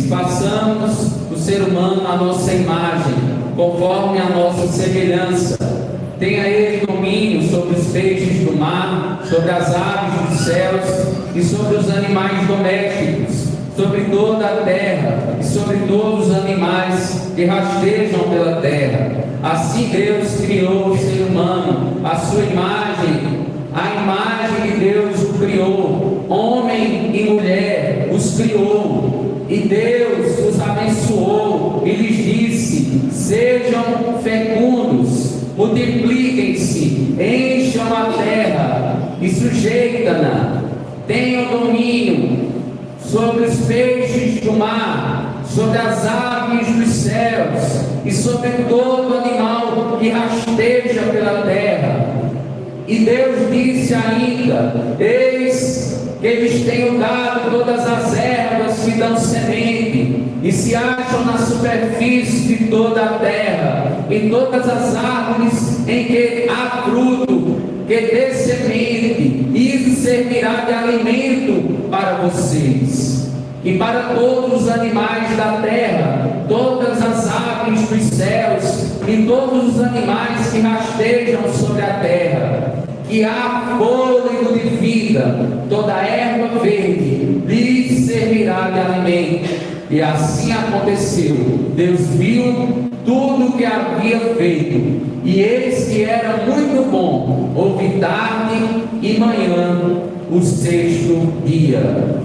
façamos o ser humano à nossa imagem, conforme a nossa semelhança. Tenha ele domínio sobre os peixes do mar, sobre as aves dos céus e sobre os animais domésticos, sobre toda a terra e sobre todos os animais que rastejam pela terra. Assim Deus criou o ser humano, a sua imagem, a imagem de Deus o criou, homem e mulher os criou. E Deus os abençoou e lhes disse: sejam fecundos, multipliquem-se, encham a terra e sujeitem-na, tenham domínio sobre os peixes do mar, sobre as aves dos céus e sobre todo animal que rasteja pela terra. E Deus disse ainda: eis que lhes tenho dado todas as ervas que dão semente e se acham na superfície de toda a terra, e todas as árvores em que há fruto que dê semente, isso servirá de alimento para vocês. E para todos os animais da terra, todas as aves dos céus e todos os animais que rastejam sobre a terra, que há fôlego de vida, toda erva verde lhes servirá de alimento. E assim aconteceu. Deus viu tudo o que havia feito, e eis que era muito bom. Houve tarde e manhã, o sexto dia.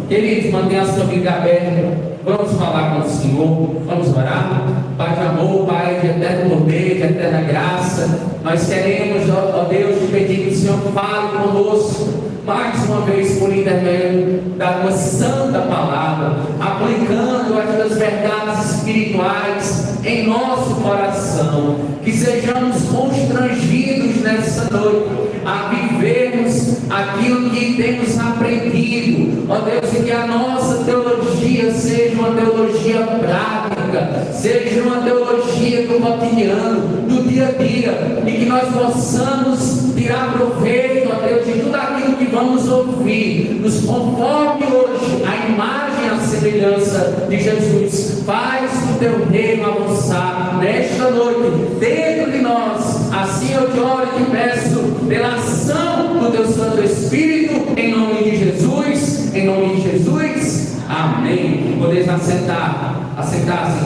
Queridos, mantenha a sua Bíblia aberta. Vamos falar com o Senhor, vamos orar. Pai de amor, Pai de eterno poder, de eterna graça, nós queremos, ó Deus, te pedir que o Senhor fale conosco mais uma vez por intermédio da tua santa palavra, aplicando as tuas verdades espirituais em nosso coração, que sejamos constrangidos nessa noite a vivermos aquilo que temos aprendido, ó Deus, e que a nossa teologia seja uma teologia prática, seja uma teologia do cotidiano, do dia a dia, e que nós possamos tirar proveito, ó Deus, de tudo aquilo que vamos ouvir, nos conforme hoje a imagem e a semelhança de Jesus. Faz o teu reino avançar nesta noite dentro de nós. Assim eu te oro e te peço pela ação do teu Santo Espírito, em nome de Jesus, em nome de Jesus. Amém. Podeis assentar-se,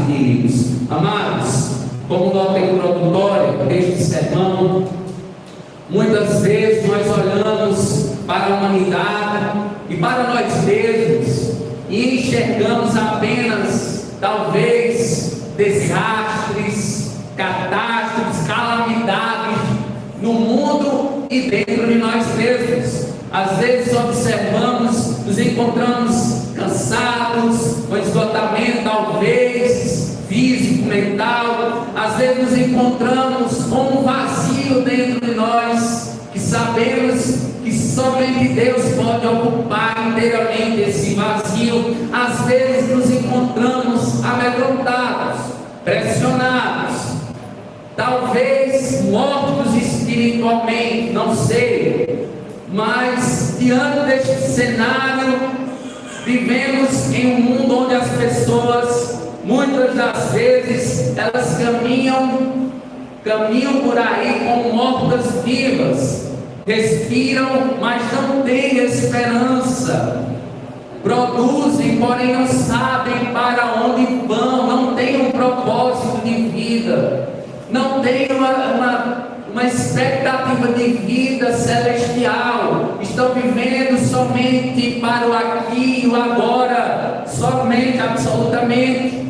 queridos. Amados, como nota introdutória deste sermão, muitas vezes nós olhamos para a humanidade e para nós mesmos e enxergamos apenas, talvez, desastres, catástrofes, calamidades no mundo e dentro de nós mesmos. Às vezes observamos, nos encontramos cansados, com esgotamento talvez físico, mental. Às vezes nos encontramos com um vazio dentro de nós, que sabemos que somente Deus pode ocupar inteiramente esse vazio. Às vezes nos encontramos amedrontados, pressionados, talvez mortos espiritualmente, não sei, mas diante deste cenário, vivemos em um mundo onde as pessoas, muitas das vezes, elas caminham por aí como mortas vivas, respiram, mas não têm esperança, produzem, porém não sabem para onde vão, não têm um propósito de vida, não têm uma expectativa de vida celestial, estão vivendo somente para o aqui e o agora, somente, absolutamente.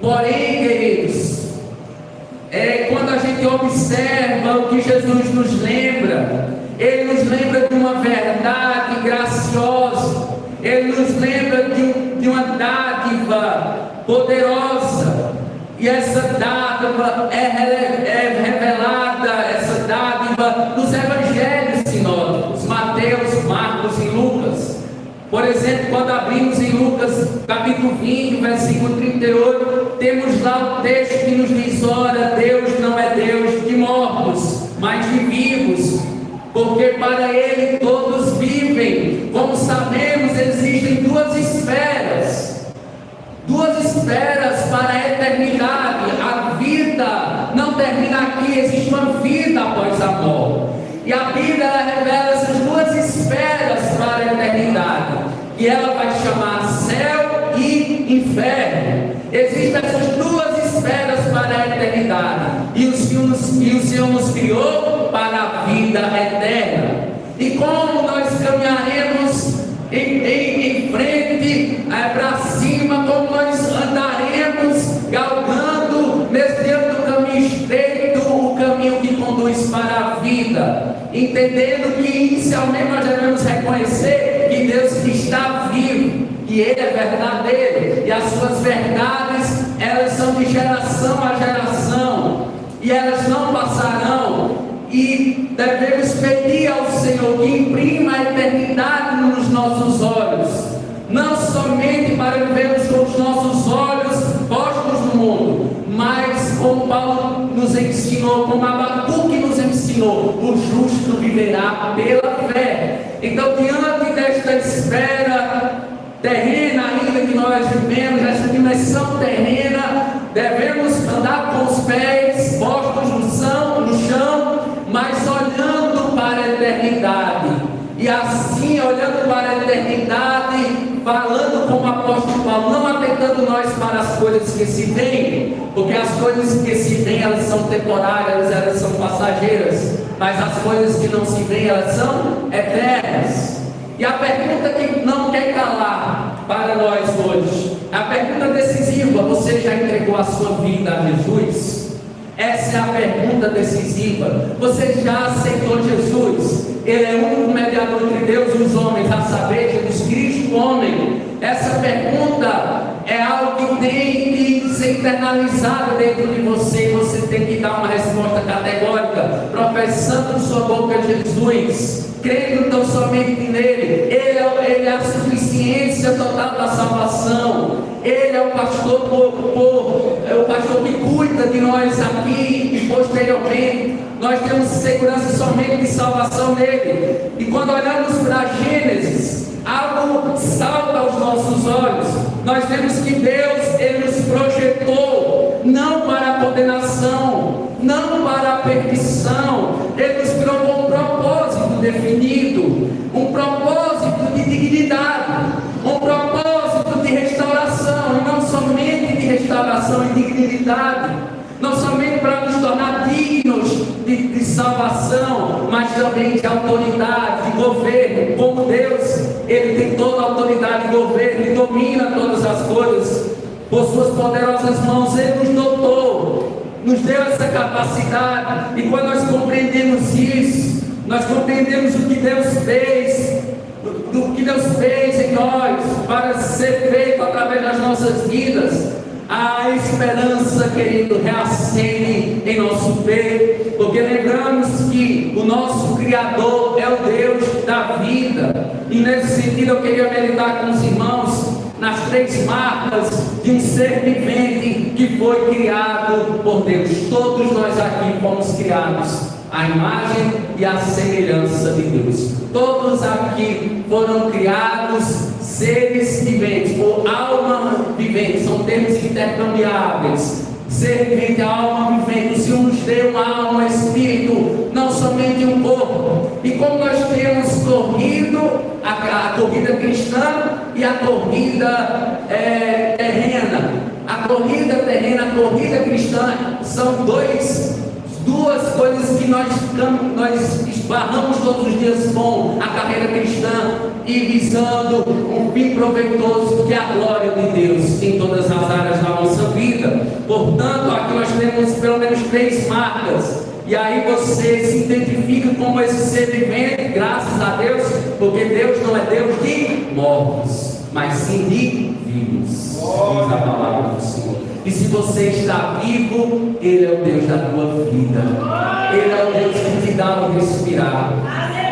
Porém, queridos, quando a gente observa o que Jesus nos lembra, Ele nos lembra de uma verdade graciosa, Ele nos lembra de uma dádiva poderosa, e essa dádiva é revelada, essa dádiva nos evangelhos sinóticos, Mateus, Marcos e Lucas. Por exemplo, quando abrimos em Lucas capítulo 20, versículo 38, temos lá o texto que nos diz: ora, Deus não é Deus de mortos, mas de vivos, porque para Ele todos vivem. Como sabemos, existem duas esferas esferas para a eternidade. A vida não termina aqui, existe uma vida após a morte. E a Bíblia revela essas duas esferas para a eternidade, que ela vai chamar céu e inferno. Existem essas duas esferas para a eternidade, e o Senhor nos criou para a vida eterna. E como nós caminharemos em frente, para cima, como nós andaremos galgando, mediante o caminho estreito, o caminho que conduz para a vida, entendendo que inicialmente nós devemos reconhecer que Deus está vivo, que Ele é verdadeiro, e as suas verdades, elas são de geração a geração, e elas não passarão. E devemos pedir ao Senhor que imprima a eternidade nos nossos olhos, não somente para vivermos com os nossos olhos postos no mundo, mas como Paulo nos ensinou, como Abacuque nos ensinou, o justo viverá pela fé. Então, diante desta esfera terrena ainda que nós vivemos, essa dimensão terrena, devemos andar com os pés postos no chão, mas olhando para a eternidade. E assim, olhando para a eternidade, falando como o apóstolo Paulo, não atentando nós para as coisas que se veem, porque as coisas que se veem, elas são temporárias, elas são passageiras, mas as coisas que não se veem, elas são eternas. E a pergunta que não quer calar para nós hoje, a pergunta decisiva: você já entregou a sua vida a Jesus? Essa é a pergunta decisiva. Você já aceitou Jesus? Ele é o único mediador entre Deus e os homens, a saber, Jesus Cristo, o homem. Essa pergunta é algo que tem que ser internalizado dentro de você, e você tem que dar uma resposta categórica, professando em sua boca Jesus, crendo tão somente nele. Ele é a suficiência total da salvação. Ele é o pastor é o pastor que cuida de nós aqui e posteriormente. Nós temos segurança somente de salvação nele. E quando olhamos para Gênesis, algo salta aos nossos olhos. Nós vemos que Deus, Ele nos projetou não para a condenação, não para a perdição. Ele nos criou com um propósito definido, um propósito de dignidade, um propósito de restauração, e não somente de restauração e dignidade, não somente para nos tornar dignos de salvação, mas também de autoridade, de governo. Como Deus, Ele tem toda a autoridade de governo, Ele domina todas as coisas, por suas poderosas mãos Ele nos dotou, nos deu essa capacidade. E quando nós compreendemos isso, nós compreendemos o que Deus fez, do que Deus fez em nós, para ser feito através das nossas vidas, a esperança, querido, reacende em nosso peito, porque lembramos que o nosso Criador é o Deus da vida. E nesse sentido eu queria meditar com os irmãos nas 3 marcas de um ser vivente que foi criado por Deus. Todos nós aqui fomos criados à imagem e à semelhança de Deus. Todos aqui foram criados seres viventes, ou alma vivente, são termos intercambiáveis. Ser vivente, a alma vivente. O Senhor nos deu uma alma, um espírito, não somente um corpo. E como nós temos corrido, a corrida cristã e a corrida terrena. A corrida terrena, a corrida cristã são duas coisas que nós esbarramos todos os dias com a carreira cristã, e visando um fim proveitoso, que é a glória de Deus em todas as áreas da nossa vida. Portanto, aqui nós temos pelo menos 3 marcas, e aí você se identifica como esse ser vivente, graças a Deus, porque Deus não é Deus de mortos, mas sim de vivos, diz a palavra do Senhor. E se você está vivo, Ele é o Deus da tua vida, Ele é o Deus que te dá o respirar,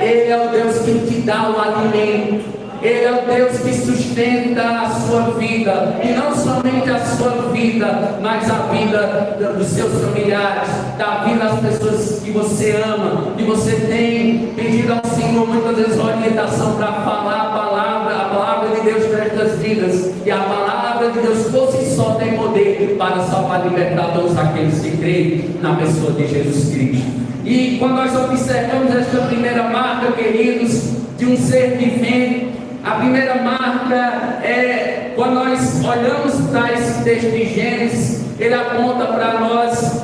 Ele é o Deus que te dá o alimento, Ele é o Deus que sustenta a sua vida, e não somente a sua vida, mas a vida dos seus familiares, da vida das pessoas que você ama. E você tem pedido ao Senhor muitas vezes orientação para falar a palavra de Deus para estas vidas, e a palavra de Deus fosse só tem poder para salvar e libertar todos aqueles que creem na pessoa de Jesus Cristo. E quando nós observamos esta primeira marca, queridos, de um ser vivente, a primeira marca é, quando nós olhamos para esse texto de Gênesis, ele aponta para nós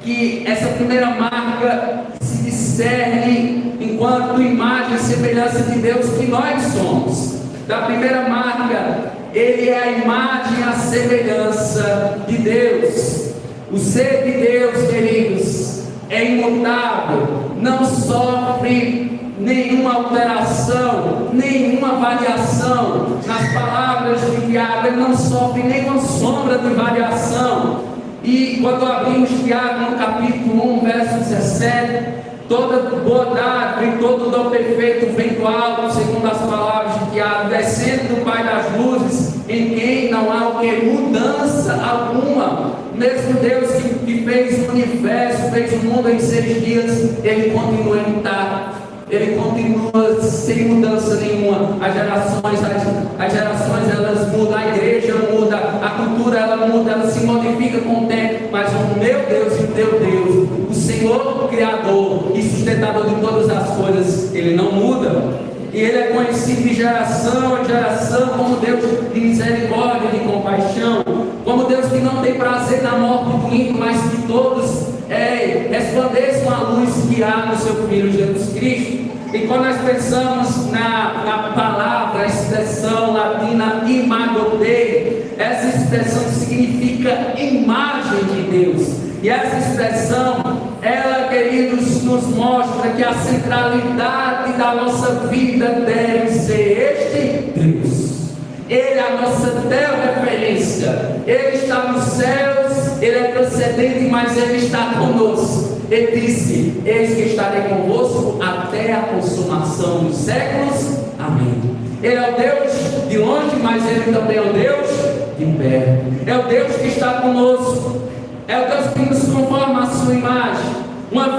que essa primeira marca se discerne enquanto imagem e semelhança de Deus que nós somos. Da primeira marca, ele é a imagem e a semelhança de Deus. O ser de Deus, queridos, é imutável, não sofre nenhuma alteração, nenhuma variação. Nas palavras de Tiago, ele não sofre nenhuma sombra de variação. E quando abrimos Tiago no capítulo 1, verso 17, toda boa dádiva e todo dom perfeito vem do alto, segundo as palavras de Tiago, descendo do Pai das luzes, em quem não há o que? Mudança alguma. Mesmo Deus que fez o universo, fez o mundo em 6 dias, ele continua intacto, ele continua sem mudança nenhuma. As gerações elas mudam, a igreja muda, a cultura ela muda, ela se modifica com o tempo, mas o meu Deus e o teu Deus, o Senhor Criador e sustentador de todas as coisas, ele não muda. E ele é conhecido de geração em geração como Deus de misericórdia e de compaixão, como Deus que não tem prazer na morte do ímpio, mas que todos resplandeçam a luz que há no seu Filho Jesus Cristo. E quando nós pensamos na palavra, a expressão latina imago Dei, essa expressão significa imagem de Deus. E essa expressão, ela, queridos, nos mostra que a centralidade da nossa vida deve ser este Deus. Ele é a nossa referência. Ele está nos céus, ele é transcendente, mas ele está conosco. Ele disse: eis que estarei convosco até a consumação dos séculos. Amém. Ele é o Deus de longe, mas ele também é o Deus de perto. É o Deus que está conosco. É o Deus que nos conforma a sua imagem. Uma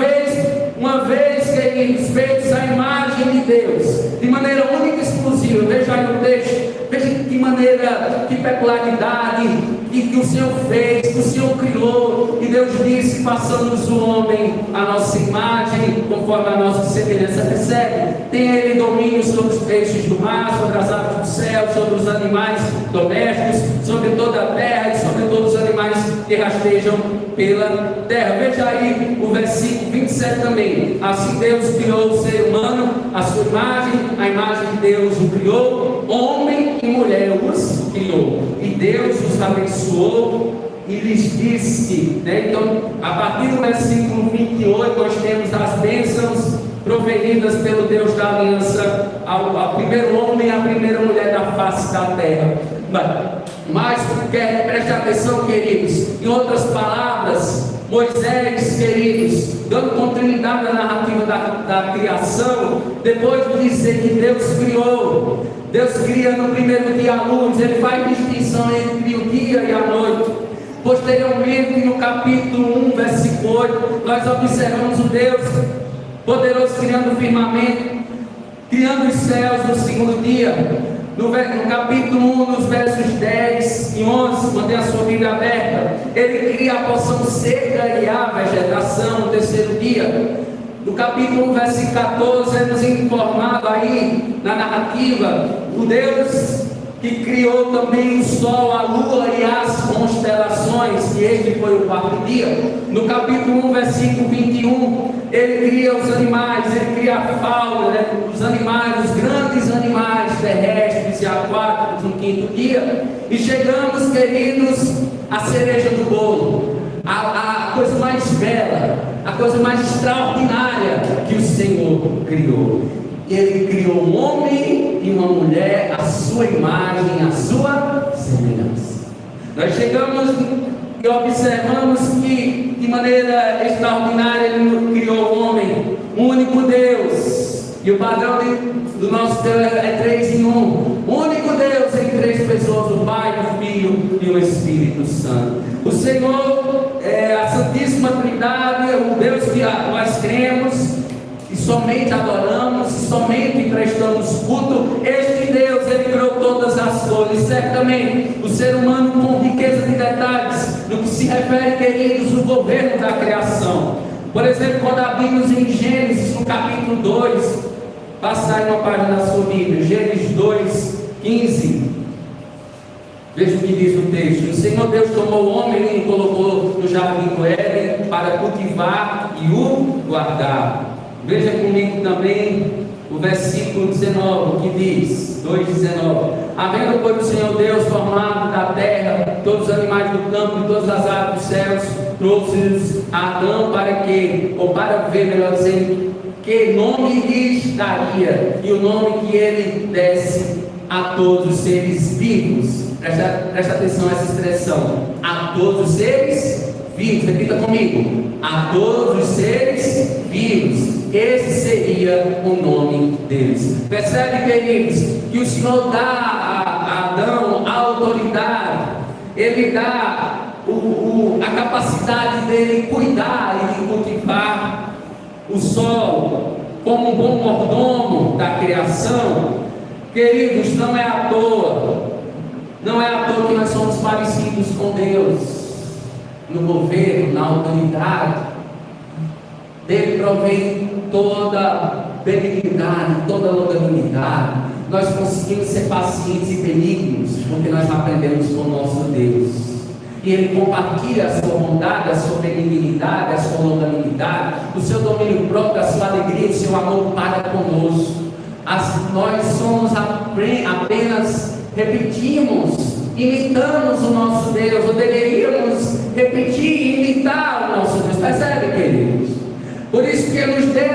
vez, queridos, feitos a imagem de Deus, de maneira única e exclusiva. Veja aí no texto, veja que maneira, que peculiaridade, que o Senhor fez, que o Senhor criou. E Deus disse: façamos o homem a nossa imagem, conforme a nossa semelhança. Percebe? Tem ele domínio sobre os peixes do mar, sobre as aves do céu, sobre os animais domésticos, sobre toda a terra e sobre todos os animais que rastejam pela terra. Veja aí o versículo 27 também. Assim Deus criou o ser humano, a sua imagem, a imagem de Deus o criou, homem e mulher os criou. E Deus os abençoou e lhes disse, Então, a partir do versículo 28, nós temos as bênçãos proferidas pelo Deus da aliança ao primeiro homem e à primeira mulher da face da terra. Mas preste atenção, queridos, em outras palavras, Moisés, queridos, dando continuidade à narrativa da criação, depois de dizer que Deus criou, Deus cria no primeiro dia a luz, ele faz distinção entre o dia e a noite. Posteriormente, no capítulo 1, versículo 8, nós observamos o Deus poderoso criando o firmamento, criando os céus no segundo dia. No capítulo 1, nos versos 10 e 11, mantenha a sua Bíblia aberta, ele cria a porção seca e a vegetação no terceiro dia. No capítulo 1, versículo 14, é nos informado aí, na narrativa, o Deus que criou também o sol, a lua e as constelações, e este foi o quarto dia. No capítulo 1, versículo 21, ele cria os animais, ele cria a fauna, os animais, os grandes animais terrestres e aquáticos no quinto dia. E chegamos, queridos, à cereja do bolo, a coisa mais bela, a coisa mais extraordinária que o Senhor criou. Ele criou um homem e uma mulher, a sua imagem, a sua semelhança. Nós chegamos e observamos que, de maneira extraordinária, ele criou o homem, um único Deus. E o padrão do nosso Deus é 3 em 1. O único Deus em 3 pessoas, o Pai, o Filho e o Espírito Santo. O Senhor é a Santíssima Trindade, o Deus que nós cremos e somente adoramos, e somente prestamos culto. Este Deus, ele criou todas as coisas. Certamente o ser humano, com riqueza de se refere, queridos, ao governo da criação. Por exemplo, quando abrimos em Gênesis, no capítulo 2, passa aí uma página da sua Bíblia, Gênesis 2, 15. Veja o que diz o texto: o Senhor Deus tomou o homem e o colocou no jardim do Éden para cultivar e o guardar. Veja comigo também o versículo 19, que diz, 2,19: havendo, pois, o Senhor Deus formado da terra todos os animais do campo e todas as aves dos céus, trouxe-os a Adão para que, ou para ver, melhor dizendo, que nome lhes daria, e o nome que ele desse a todos os seres vivos. Presta atenção a essa expressão: a todos os seres vivos. Repita comigo: a todos os seres vivos. Esse seria o nome deles. Percebe, queridos, que o Senhor dá a Adão a autoridade, ele dá a capacidade dele cuidar e de cultivar o solo como um bom mordomo da criação. Queridos, não é à toa que nós somos parecidos com Deus no governo, na autoridade. Dele provém toda benignidade, toda longanimidade. Nós conseguimos ser pacientes e benignos porque nós aprendemos com o nosso Deus. E Ele compartilha a sua bondade, a sua benignidade, a sua longanimidade, o seu domínio próprio, a sua alegria, o seu amor para conosco. Nós somos apenas repetimos, imitamos o nosso Deus, ou deveríamos repetir e imitar o nosso Deus. Percebe, queridos? Por isso que Ele nos deu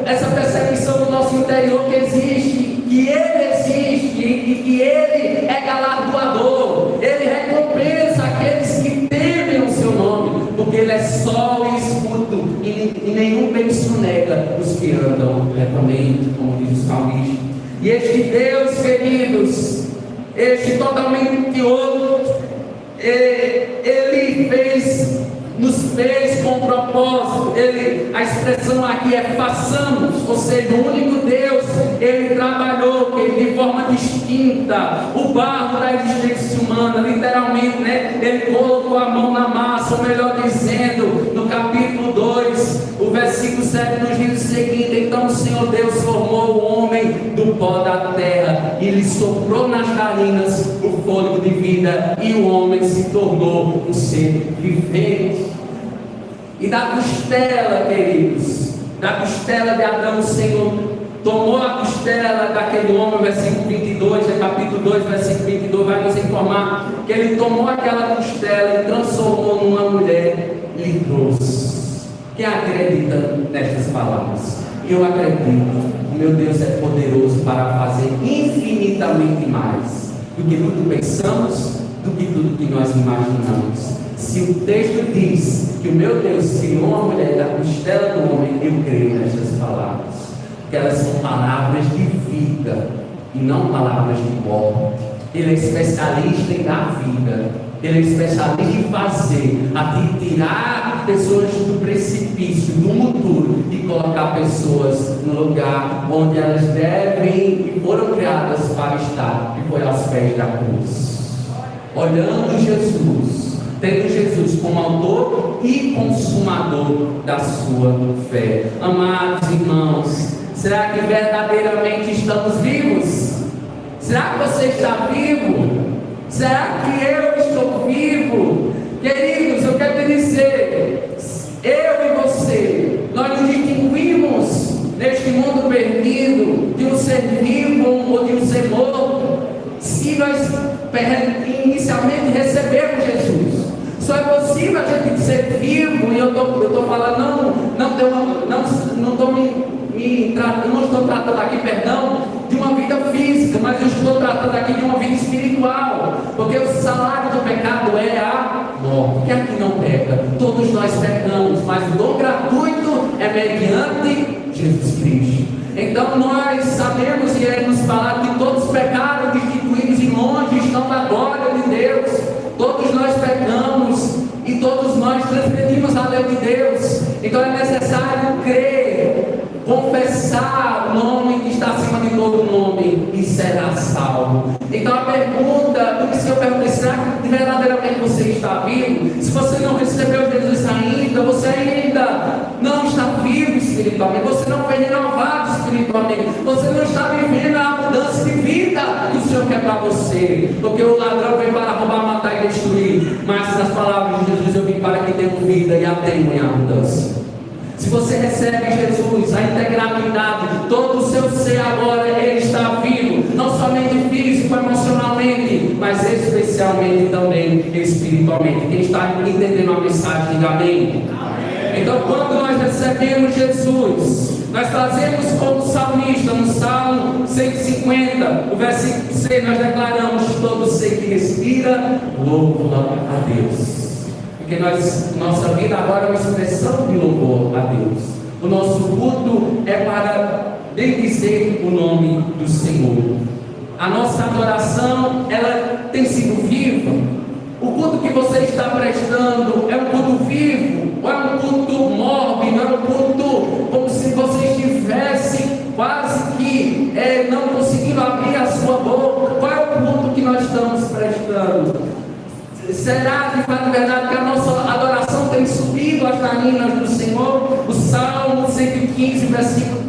essa percepção no nosso interior que existe, que Ele existe e que Ele é galardoador. Ele recompensa aqueles que temem o seu nome, porque Ele é sol e escudo, e nenhum bem sonega os que andam retamente, como diz o salmista. E este Deus, queridos, este totalmente outro, Ele nos fez com propósito. A expressão aqui é façamos, ou seja, o único Deus, Ele trabalhou de forma distinta o barro da existência humana, literalmente, né? Ele colocou a mão na massa, ou melhor dizendo, no capítulo 2, o versículo 7 nos diz o seguinte: então o Senhor Deus formou o homem do pó da terra e lhe soprou nas narinas o fôlego de vida, e o homem se tornou um ser vivente. E da costela, queridos, da costela de Adão, o Senhor tomou a costela daquele homem. Versículo 22, capítulo 2, versículo 22, vai nos informar que Ele tomou aquela costela e transformou numa mulher e lhe trouxe. Quem acredita nestas palavras? Eu acredito. O meu Deus é poderoso para fazer infinitamente mais do que tudo pensamos, do que tudo que nós imaginamos. Se o texto diz que o meu Deus criou uma mulher da costela do homem, eu creio nestas palavras, que elas são palavras de vida e não palavras de morte. Ele é especialista em dar vida, Ele é especialista em fazer, de tirar pessoas do precipício, do monturo, e colocar pessoas no lugar onde elas devem e foram criadas para estar, que foi aos pés da cruz. Olhando Jesus, tendo Jesus como autor e consumador da sua fé. Amados irmãos, será que verdadeiramente estamos vivos? Será que você está vivo? Será que eu estou vivo? Queridos, eu quero te dizer, eu e você, nós nos distinguimos neste mundo perdido de um ser vivo ou de um ser morto, se nós inicialmente recebemos Jesus. Só é possível a gente ser vivo, e eu estou falando, não estou tratando aqui, de uma vida física, mas eu estou tratando aqui de uma vida espiritual, porque o salário do pecado é a morte. Quem aqui não peca? Todos nós pecamos, mas o dom gratuito é mediante Jesus Cristo. Então nós sabemos, e Ele nos fala, que todos pecaram, destituídos e longe estão da glória de Deus. Todos nós pecamos e todos nós transgredimos a lei de Deus. Então é necessário crer, confessar o nome que está acima de todo nome e será salvo. Então a pergunta, por isso que eu perguntei, será que verdadeiramente você está vivo? Se você não recebeu Jesus ainda, você ainda não está vivo espiritualmente, você não foi renovado espiritualmente, você não está vivendo a mudança de vida que o Senhor quer para você, porque o ladrão vem para roubar, matar e destruir, mas nas palavras de Jesus eu vim para que tenham vida e a tenham em abundância. Se você recebe Jesus, a integralidade, todo o seu ser agora, ele está vivo, não somente físico, emocionalmente, mas especialmente também espiritualmente. Quem está entendendo a mensagem, diga amém. Então, quando nós recebemos Jesus, nós fazemos como salmista, no Salmo 150, o versículo 6, nós declaramos: todo ser que respira, louva a Deus. Porque nossa vida agora é uma expressão de louvor a Deus. O nosso culto é para bendizer o nome do Senhor. A nossa adoração, ela tem sido viva. O culto que você está prestando é um culto vivo, ou é um culto mórbido, é um culto como se você estivesse quase que não conseguindo abrir a sua boca. Qual é o culto que nós estamos prestando? Será de fato verdade que a nossa adoração tem subido às narinas do Senhor? O Salmo 115, versículo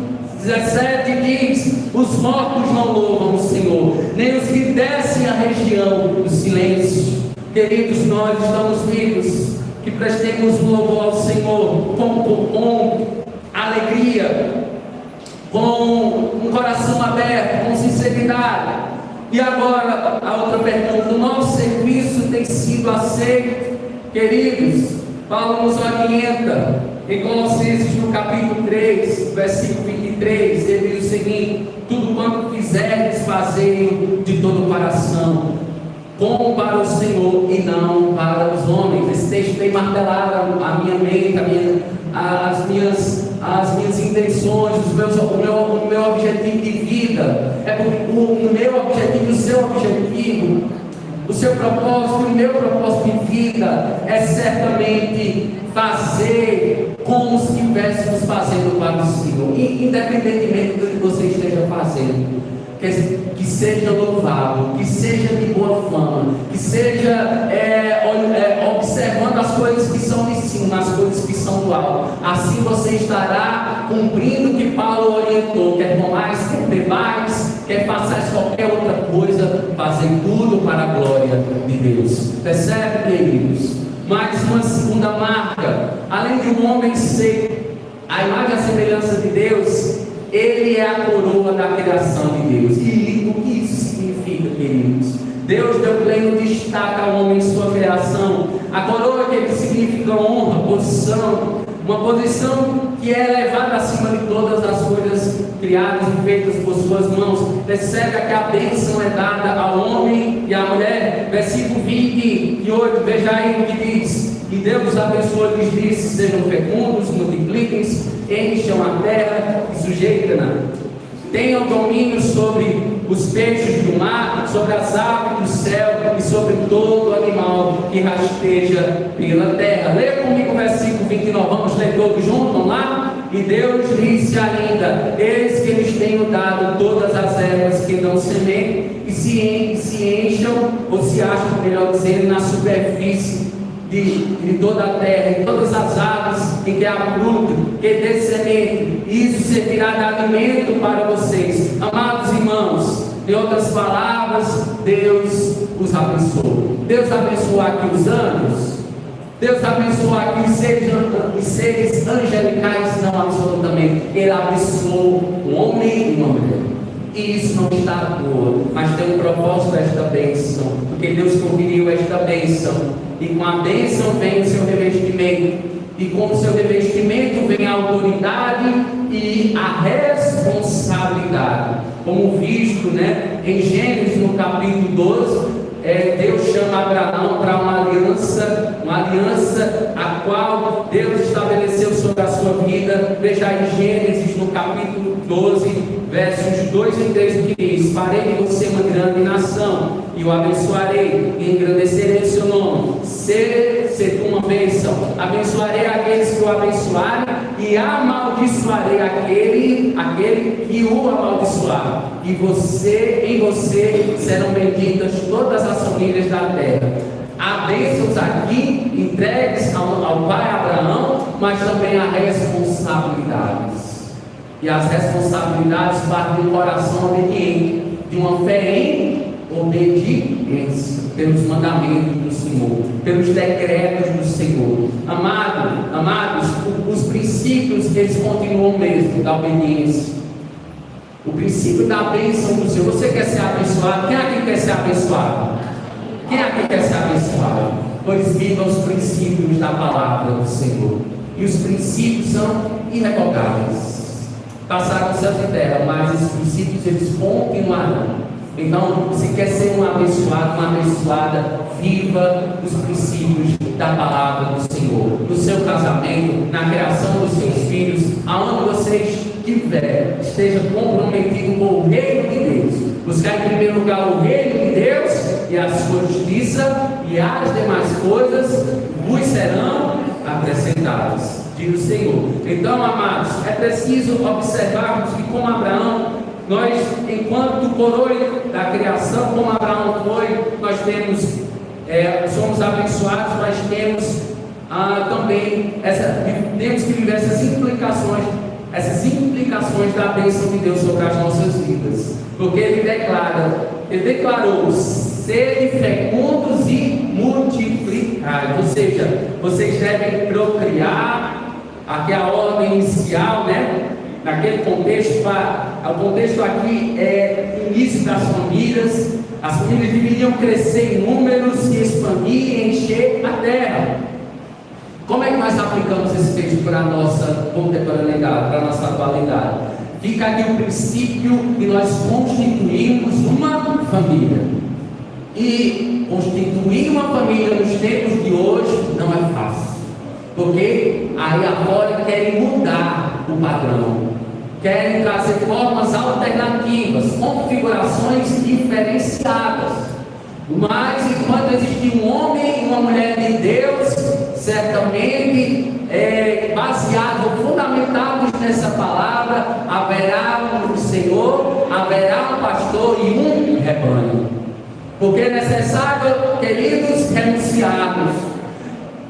17 diz: os mortos não louvam o Senhor, nem os que descem a região do silêncio. Queridos, nós estamos vivos, que prestemos louvor ao Senhor com alegria, com um coração aberto, com sinceridade. E agora, a outra pergunta: o nosso serviço tem sido aceito? Queridos, Paulo nos orienta em Colossenses, no capítulo 3, versículo 23, ele diz o seguinte: tudo quanto fizerdes, fazei de todo o coração, como para o Senhor e não para os homens. Esse texto tem martelado a minha mente, as minhas intenções, o meu objetivo de vida. É porque o meu objetivo, o seu objetivo, o seu propósito, o meu propósito de vida é certamente fazer como se estivéssemos fazendo para o Senhor, independentemente do que você esteja fazendo. Que seja louvado, que seja de boa fama, que seja observando as coisas que são de cima, as coisas que são do alto. Assim você estará cumprindo o que Paulo orientou: quer comais, quer bebais, quer façais qualquer outra coisa, fazer tudo para a glória de Deus. Percebe, queridos? Mais uma segunda marca: além de um homem ser a imagem e a semelhança de Deus, ele é a coroa da criação de Deus. E o que isso significa, queridos? Deus deu pleno destaque ao homem em sua criação. A coroa que significa honra, posição, uma posição que é elevada acima de todas as coisas criadas e feitas por suas mãos. Percebe que a bênção é dada ao homem e à mulher. Versículo 28, veja aí o que diz: e Deus os abençoou e lhes disse: sejam fecundos, multipliquem-se, encham a terra e sujeitem-na, tenham domínio sobre os peixes do mar, sobre as aves do céu e sobre todo animal que rasteja pela terra. Leia comigo o versículo 29, vamos ler todos juntos, vamos lá? E Deus disse ainda: eis que lhes tenho dado todas as ervas que dão semente e se encham, ou se acham, melhor dizendo, na superfície de toda a terra, e todas as aves em que há fruto, que dê semente, isso servirá de alimento para vocês. Amados irmãos, em outras palavras, Deus os abençoou. Deus abençoou aqui os anjos, Deus abençoou aqui os seres angelicais, não absolutamente. Ele abençoou um homem e uma mulher. E isso não está à toa, mas tem um propósito esta bênção, porque Deus conferiu esta bênção. E com a bênção vem o seu revestimento, e com o seu revestimento vem a autoridade e a responsabilidade. Como visto, em Gênesis, no capítulo 12, Deus chama Abraão para uma aliança a qual Deus estabeleceu sobre a sua vida. Veja aí Gênesis, no capítulo 12, versos 2 e 3, que diz: farei de você uma grande nação, e o abençoarei, e engrandecerei o seu nome, ser tu uma bênção. Abençoarei aqueles que o abençoarem, e e amaldiçoarei aquele que o amaldiçoar, e em você serão benditas todas as famílias da terra. Há bênçãos aqui entregues ao pai Abraão, mas também há responsabilidades. E as responsabilidades partem do coração obediente, de uma fé em obediência, pelos mandamentos do Senhor, pelos decretos do Senhor. Amados, os princípios, eles continuam mesmo, da obediência. O princípio da bênção do Senhor. Você quer ser abençoado? Quem aqui quer ser abençoado? Quem aqui quer ser abençoado? Pois viva os princípios da palavra do Senhor. E os princípios são irrevogáveis. Passaram céus e terra, mas os princípios eles continuarão. Então, se quer ser um abençoado, uma abençoada, viva os princípios da palavra do Senhor. No seu casamento, na criação dos seus filhos, aonde você estiver, esteja comprometido com o reino de Deus. Buscar em primeiro lugar o reino de Deus e a sua justiça, e as demais coisas vos serão acrescentadas, diz o Senhor. Então, amados, é preciso observarmos que, como Abraão, nós, enquanto coroa da criação, como Abraão foi, nós somos abençoados, mas temos também temos que viver essas implicações da bênção de Deus sobre as nossas vidas. Porque Ele declarou: sede fecundos e multiplicai. Ou seja, vocês devem procriar. Aqui é a ordem inicial, né? Naquele contexto, o contexto aqui é o início das famílias. As famílias deveriam crescer em números, se expandir e encher a terra. Como é que nós aplicamos esse texto para a nossa contemporaneidade, para a nossa atualidade? Fica aqui o princípio que nós constituímos uma família. E constituir uma família nos tempos de hoje não é fácil. Porque aí agora querem mudar o padrão. Querem trazer formas alternativas, configurações diferenciadas. Mas enquanto existir um homem e uma mulher de Deus, certamente baseados, fundamentados nessa palavra, haverá um Senhor, haverá um pastor e um rebanho. Porque é necessário, queridos, renunciarmos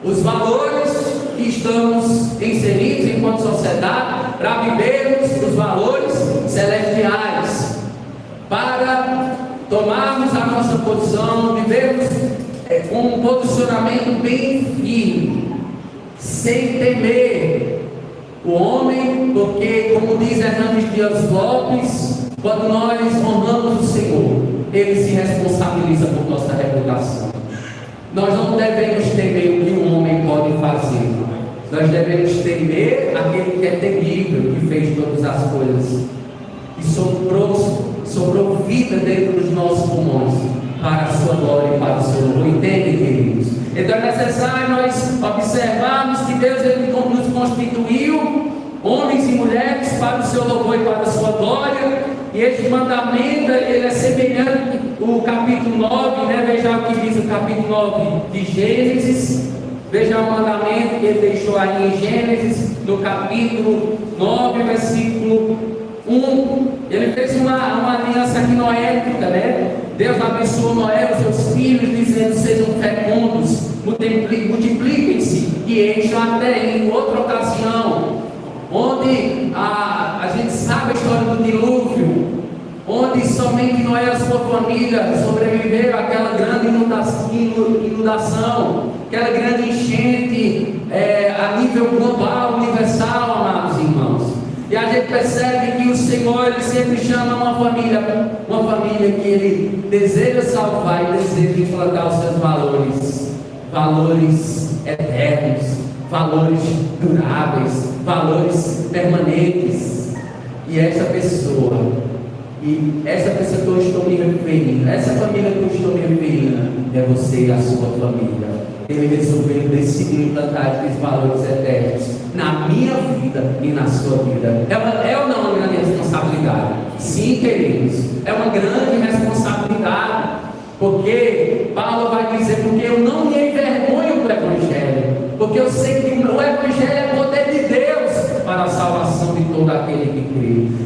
os valores que estamos inseridos enquanto sociedade, para vivermos os valores celestiais, para tomarmos a nossa posição, vivermos com um posicionamento bem firme, sem temer o homem, porque, como diz Hernandes Dias Lopes, quando nós honramos o Senhor, Ele se responsabiliza por nossa reputação. Nós não devemos temer o que o homem pode fazer. Nós devemos temer aquele que é temível, que fez todas as coisas, e sobrou vida dentro dos nossos pulmões, para a sua glória e para o seu louvor. Entendem, queridos? Então é necessário nós observarmos que Deus ele nos constituiu homens e mulheres para o seu louvor e para a sua glória. E este mandamento ele é semelhante o capítulo 9, né? Veja o que diz o capítulo 9 de Gênesis. Veja o mandamento que ele deixou aí em Gênesis, no capítulo 9, versículo 1. Ele fez uma aliança aqui noética, né? Deus abençoou Noé e os seus filhos, dizendo: sejam fecundos, multipliquem-se e encham a terra. Em outra ocasião, onde a gente sabe a história do dilúvio, onde somente Noé e a sua família sobreviveram àquela grande inundação, aquela grande enchente a nível global, universal, amados irmãos. E a gente percebe que o Senhor ele sempre chama uma família que Ele deseja salvar e deseja implantar os seus valores eternos, valores duráveis, valores permanentes. E essa pessoa que eu estou me referindo, essa família que eu estou me referindo, é você e a sua família. Ele resolveu, decidiu implantar esses valores eternos na minha vida e na sua vida. É ou não uma grande responsabilidade? Sim, queridos, é uma grande responsabilidade, porque Paulo vai dizer: porque eu não me envergonho do Evangelho, porque eu sei que o Evangelho é poder de Deus para a salvação de todo aquele que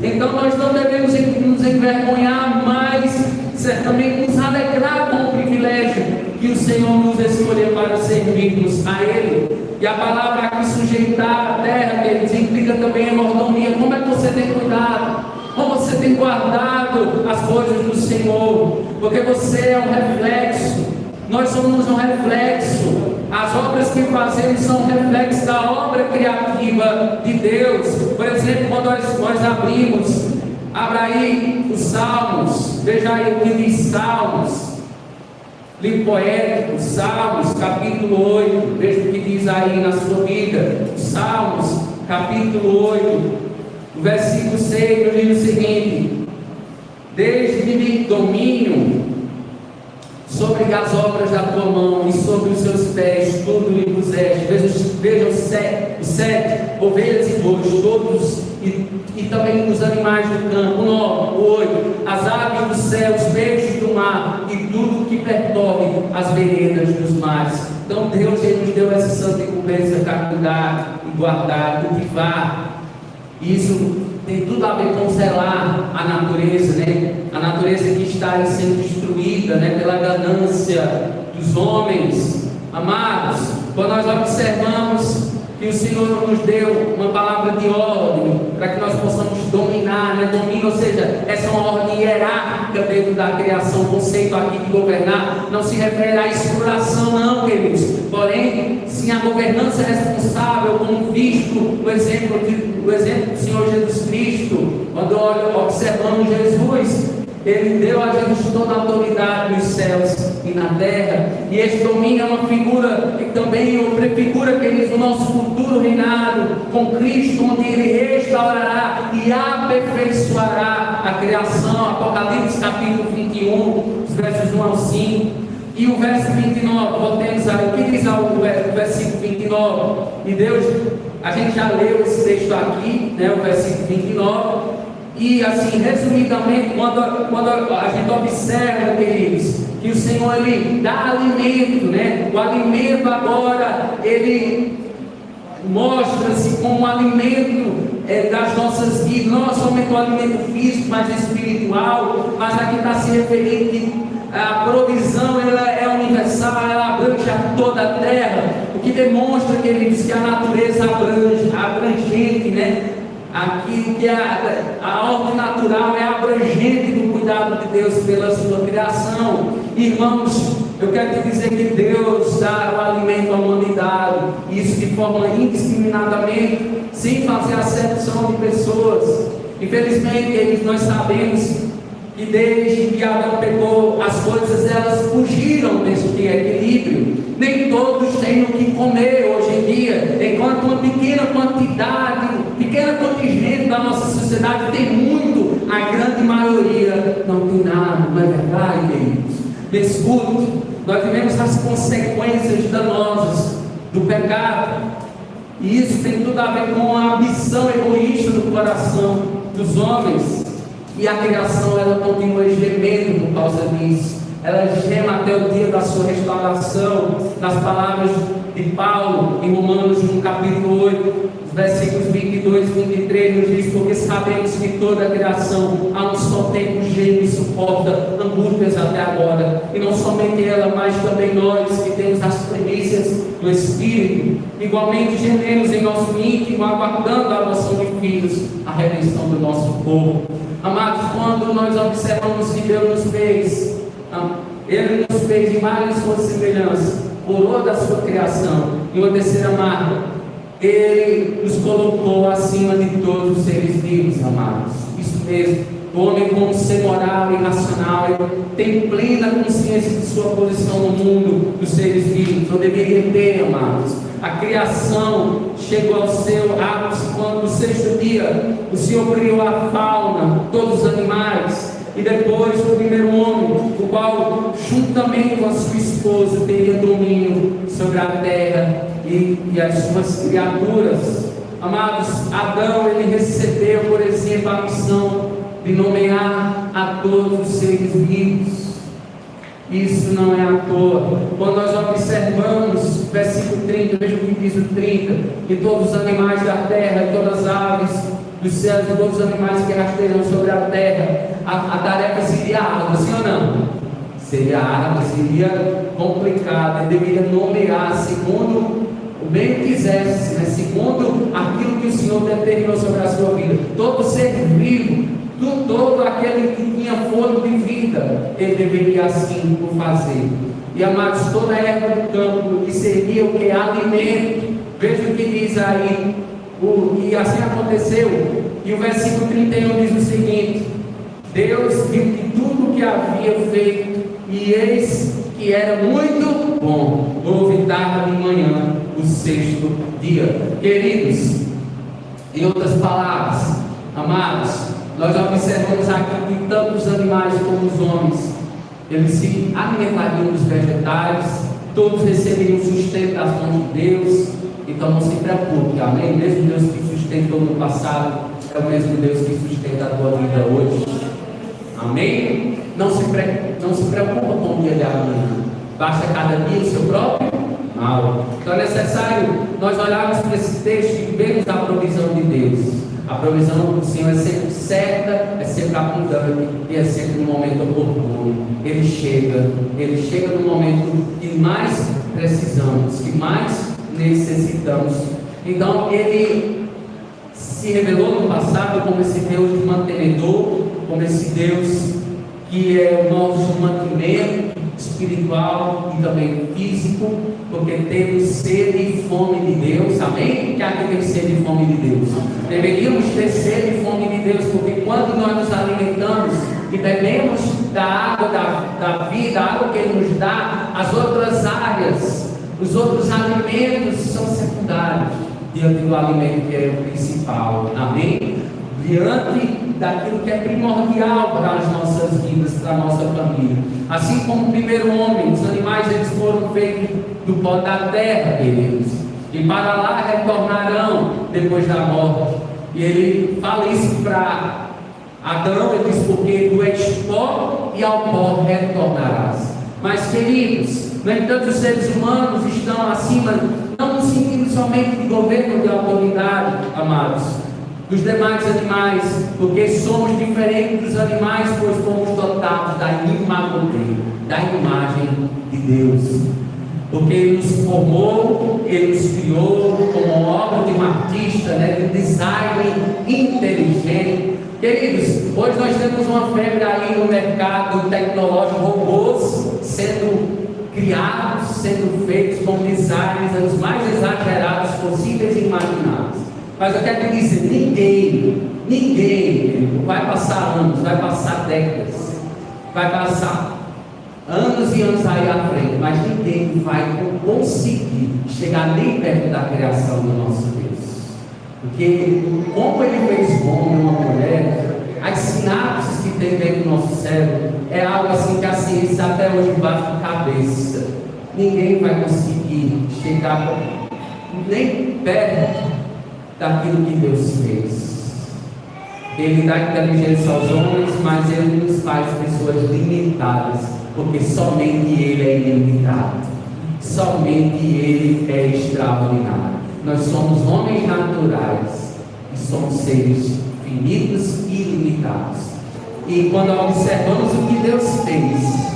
crê. Então nós não devemos nos envergonhar, mas certamente nos alegrar com o privilégio que o Senhor nos escolheu para servirmos a Ele. E a palavra aqui, sujeitar a terra, queridos, implica também a mordomia. Como é que você tem cuidado? Como você tem guardado as coisas do Senhor? Porque você é um reflexo. Nós somos um reflexo. As obras que fazemos são reflexos da obra criativa de Deus. Por exemplo, quando nós abra aí os Salmos, veja aí o que diz Salmos, livro poético, Salmos, capítulo 8, veja o que diz aí na sua Bíblia, Salmos, capítulo 8, o versículo 6, diz o seguinte: desde-me domínio sobre as obras da tua mão, e sobre os seus pés tudo lhe puseste. Veja os sete, ovelhas e bois, todos, e também os animais do campo. 9, 8, as aves do céu, os peixes do mar, e tudo que percorre as veredas dos mares. Então Deus, Ele nos deu essa santa incumbência para cuidar e guardar, cultivar. Isso tem tudo a ver com zelar a natureza, né? A natureza que está sendo destruída, né? Pela ganância dos homens. Amados, quando nós observamos que o Senhor nos deu uma palavra de ordem para que nós possamos dominar, né? Domínio, ou seja, essa é uma ordem hierárquica dentro da criação. O conceito aqui de governar não se refere à exploração, não, queridos. Porém, sim, a governança responsável, como visto o exemplo do Senhor Jesus Cristo. Quando observamos Jesus, Ele deu a Jesus toda a autoridade nos céus e na terra. E este domínio é uma figura que também prefigura, queridos, o nosso futuro reinado com Cristo, onde Ele restaurará e aperfeiçoará a criação. Apocalipse capítulo 21, os versos 1 ao 5. E o verso 29, voltemos aí. O que diz o versículo 29? E Deus, a gente já leu esse texto aqui, né, o versículo 29. E assim, resumidamente, quando a gente observa, queridos, que o Senhor, Ele dá alimento, né? O alimento agora, Ele mostra-se como um alimento das nossas vidas, não somente o alimento físico, mas espiritual. Mas aqui está se referindo que a provisão, ela é universal, ela abrange a toda a terra, o que demonstra, queridos, que a natureza abrangente, né? Aquilo que a ordem natural é abrangente do cuidado de Deus pela sua criação. Irmãos, eu quero te dizer que Deus dá o alimento à humanidade, isso de forma indiscriminadamente, sem fazer acepção de pessoas. Infelizmente, nós sabemos que desde que Adão pecou, as coisas elas fugiram deste equilíbrio. Nem todos têm o que comer hoje em dia, enquanto uma pequena contingente da nossa sociedade tem muito, a grande maioria não tem nada. Não é verdade, queridos? Escute, nós vivemos as consequências danosas do pecado, e isso tem tudo a ver com a ambição egoísta do coração dos homens. E a criação, ela continua gemendo por causa disso. Ela gema até o dia da sua restauração. Nas palavras de Paulo, em Romanos, no capítulo 8, os versículos 22 e 23, nos diz: porque sabemos que toda a criação a um só tempo geme e suporta angústias até agora. E não somente ela, mas também nós, que temos as primícias do Espírito, igualmente gememos em nosso íntimo, aguardando a adoção de filhos, a redenção do nosso corpo. Amados, quando nós observamos que Deus nos fez, Ele nos fez de imagem e sua semelhança, coroa da sua criação, e uma terceira marca, Ele nos colocou acima de todos os seres vivos, amados. Isso mesmo, o homem, como ser moral e racional, ele tem plena consciência de sua posição no mundo dos seres vivos. Não deveria ter, amados. A criação chegou ao seu ápice quando no sexto dia o Senhor criou a fauna, todos os animais, e depois o primeiro homem, o qual juntamente com a sua esposa teria domínio sobre a terra e as suas criaturas. Amados, Adão, ele recebeu, por exemplo, a missão de nomear a todos os seres vivos. Isso não é à toa. Quando nós observamos versículo 30, veja o que diz o 30, que todos os animais da terra, todas as aves dos céus e todos os animais que rasteiram sobre a terra, a tarefa seria árdua, sim ou não? Seria árdua, seria complicada, ele deveria nomear segundo o bem que quisesse, né? Segundo aquilo que o Senhor determinou sobre a sua vida. Todo ser vivo, todo aquele que tinha fôlego de vida, ele deveria assim o fazer. E amados, toda a erva do campo, que seria o que? Alimento. Veja o que diz aí, e assim aconteceu. E o versículo 31 diz o seguinte: Deus viu que tudo que havia feito, e eis que era muito bom. Houve tarde de manhã, o sexto dia. Queridos, em outras palavras, amados, nós observamos aqui que tanto os animais como os homens, eles se alimentariam dos vegetais, todos receberiam o sustento das mãos de Deus. Então não se preocupe, amém? O mesmo Deus que sustentou no passado é o mesmo Deus que sustenta a tua vida hoje, amém? Não se preocupa com o dia de amanhã, basta cada dia o seu próprio mal. Então é necessário nós olharmos para esse texto e vermos a provisão de Deus. A provisão do Senhor é sempre certa, é sempre abundante e é sempre no momento oportuno. Ele chega no momento que mais precisamos, que mais necessitamos. Então ele se revelou no passado como esse Deus de mantenedor, como esse Deus que é o nosso mantimento espiritual e também físico, porque temos sede e fome de Deus, amém? Que aqui tem sede e fome de Deus. Deveríamos ter sede e fome de Deus, porque quando nós nos alimentamos e bebemos da água da vida, a água que Ele nos dá, as outras áreas, os outros alimentos são secundários diante do alimento que é o principal, amém? Diante daquilo que é primordial para as nossas vidas, para a nossa família. Assim como o primeiro homem, os animais eles foram feitos do pó da terra, queridos, e para lá retornarão depois da morte. E ele fala isso para Adão, ele diz: porque tu és pó e ao pó retornarás. Mas, queridos, no entanto, os seres humanos estão acima, não no sentido somente de governo, de autoridade, amados, dos demais animais, porque somos diferentes dos animais, pois fomos dotados da imagem, da imagem de Deus. Porque Ele nos formou, Ele nos criou como obra de um artista, né, de design inteligente. Queridos, hoje nós temos uma febre aí no mercado tecnológico, robôs sendo criados, sendo feitos com designs os mais exagerados possíveis e imagináveis. Mas eu quero te dizer, ninguém, vai passar anos, vai passar décadas, vai passar anos e anos aí à frente, mas ninguém vai conseguir chegar nem perto da criação do nosso Deus. Porque como Ele fez um homem e uma mulher, as sinapses que tem dentro do nosso cérebro é algo assim que a ciência até hoje bate na cabeça. Ninguém vai conseguir chegar nem perto daquilo que Deus fez. Ele dá inteligência aos homens, mas Ele nos faz pessoas limitadas, porque somente Ele é ilimitado, somente Ele é extraordinário. Nós somos homens naturais e somos seres finitos e limitados. E quando observamos o que Deus fez,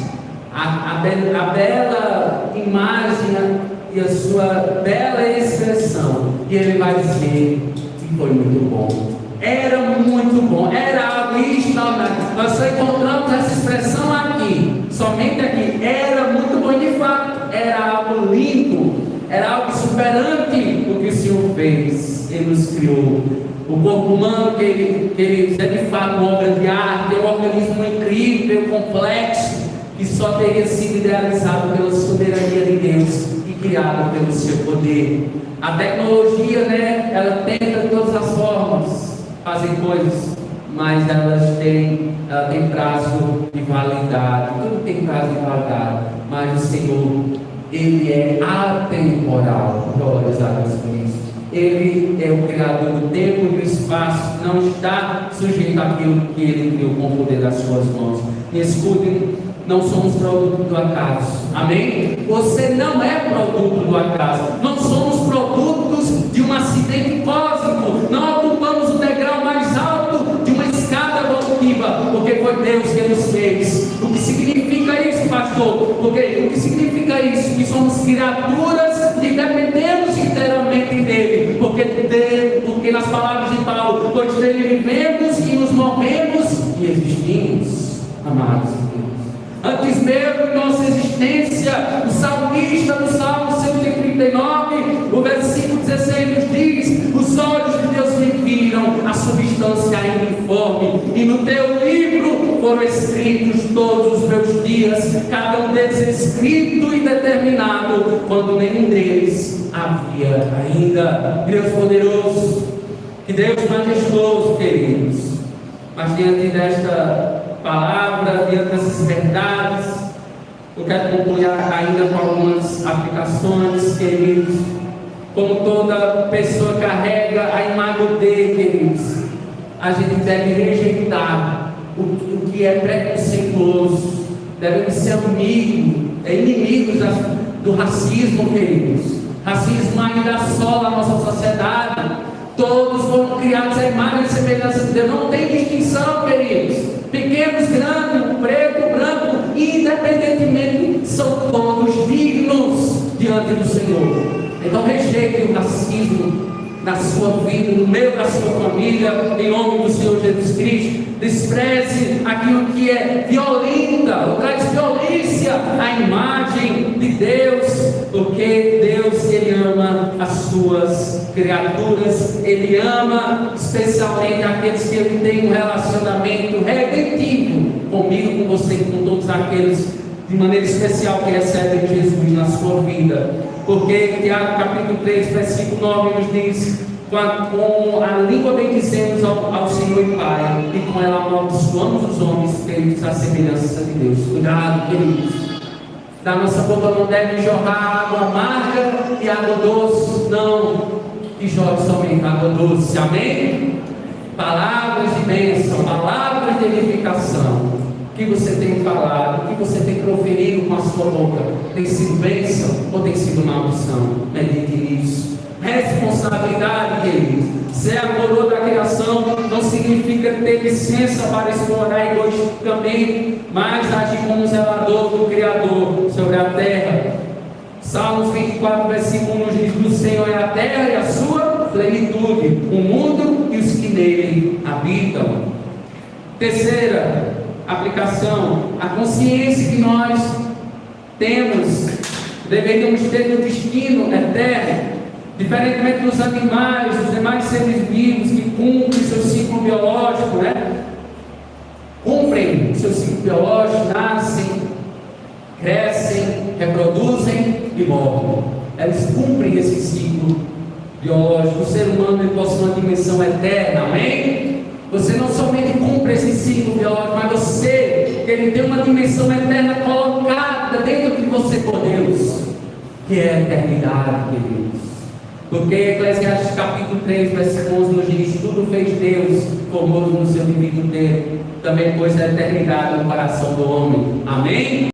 a bela imagem e a sua bela expressão, e Ele vai dizer que foi muito bom. Era muito bom, era algo extraordinário. Nós só encontramos essa expressão aqui, somente aqui. Era muito bom, de fato, era algo lindo, era algo superante o que o Senhor fez. Ele nos criou. O corpo humano, que ele é de fato uma obra de arte, é um organismo incrível, complexo, que só teria sido idealizado pela soberania de Deus e criado pelo seu poder. A tecnologia, né, ela tenta de todas as formas fazer coisas, mas ela tem prazo de validade, tudo tem prazo de validade, mas o Senhor, Ele é atemporal. Glórias a Deus por isso. Ele é o Criador do tempo e do espaço, não está sujeito àquilo que Ele criou com o poder das suas mãos. E escutem, não somos produto do acaso, amém? Você não é produto do acaso, não somos produto isso, que somos criaturas e dependemos inteiramente dele, porque nas palavras de Paulo, pois dele vivemos e nos movemos e existimos, amados irmãos. Antes mesmo de nossa existência, o salmista no Salmo 139, o versículo 16 nos diz: os olhos de Deus me viram a substância ainda informe, e no teu livro foram escritos todos os meus dias, cada um deles escrito e determinado, quando nenhum deles havia ainda. Deus poderoso, que Deus majestoso, queridos. Mas diante desta palavra, diante dessas verdades, eu quero concluir ainda com algumas aplicações, queridos. Como toda pessoa carrega a imagem dele, queridos, a gente deve rejeitar o que é preconceituoso. Devemos ser inimigos do racismo, queridos. Racismo ainda assola a nossa sociedade. Todos foram criados à imagem e semelhança de Deus. Não tem distinção, queridos. Pequenos, grandes, preto, branco, independentemente, são todos dignos diante do Senhor. Então rejeite o racismo na sua vida, no meio da sua família, em nome do Senhor Jesus Cristo. Despreze aquilo que é violenta, ou traz violência à imagem de Deus, porque Deus, Ele ama as suas criaturas, Ele ama especialmente aqueles que Ele tem um relacionamento redentivo comigo, com você e com todos aqueles, de maneira especial, que recebem Jesus na sua vida. Porque Tiago capítulo 3, versículo 9 nos diz: com a língua bendizemos ao Senhor e Pai, e com ela amaldiçoamos os homens feitos à semelhança de Deus. Cuidado, queridos. Da nossa boca não deve jorrar água amarga e água doce, não. Que jorre somente água doce, amém? Palavras de bênção, palavras de edificação. O que você tem falado, o que você tem proferido com a sua boca, tem sido bênção ou tem sido maldição? Medite nisso. Responsabilidade, queridos. Ser a coroa da criação não significa ter licença para explorar egoisticamente, mas agir como zelador do Criador sobre a terra. Salmos 24, versículo 1 nos diz: do Senhor é a terra e a sua plenitude, o mundo e os que nele habitam. Terceira aplicação: a consciência que nós deveríamos ter no destino eterno. Diferentemente dos animais, dos demais seres vivos que cumprem seu ciclo biológico, cumprem seu ciclo biológico, nascem, crescem, reproduzem e morrem. Eles cumprem esse ciclo biológico. O ser humano ele possui uma dimensão eterna, amém? Você não somente cumpre esse ciclo biológico, mas ele tem uma dimensão eterna colocada dentro de você por Deus, que é a eternidade, queridos. Porque Eclesiastes capítulo 3, versículo 11 nos diz: tudo fez Deus, formou no seu devido tempo, também pôs a eternidade no coração do homem. Amém?